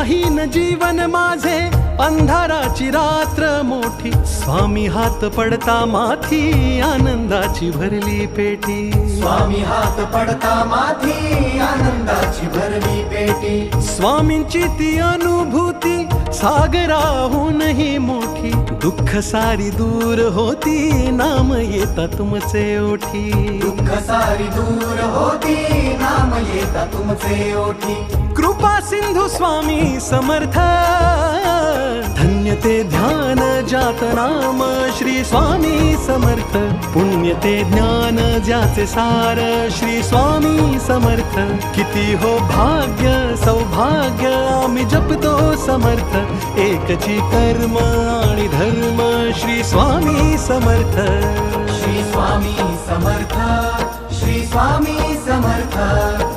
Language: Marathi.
दिशाहीन जीवन माझे अंधाराची रात्र मोठी स्वामी हात पडता माथी आनंदाची भरली पेटी स्वामी हात पडता माथी आनंदाची भरली पेटी स्वामींची ती अनुभूती सागराहूनही मोठी दुःख सारी दूर होती नाम येता तुमचे ओठी दुःख सारी दूर होती नाम येता तुमचे ओठी कृपा सिंधू स्वामी समर्थ धन्य ते ध्यान जात नाम श्री स्वामी समर्थ पुण्य ते ज्ञान ज्याचे सार श्री स्वामी समर्थ किती हो भाग्य सौभाग्य आम्ही जपतो समर्थ एकची कर्म आणि धर्म श्री स्वामी समर्थ श्री स्वामी समर्थ श्री स्वामी समर्थ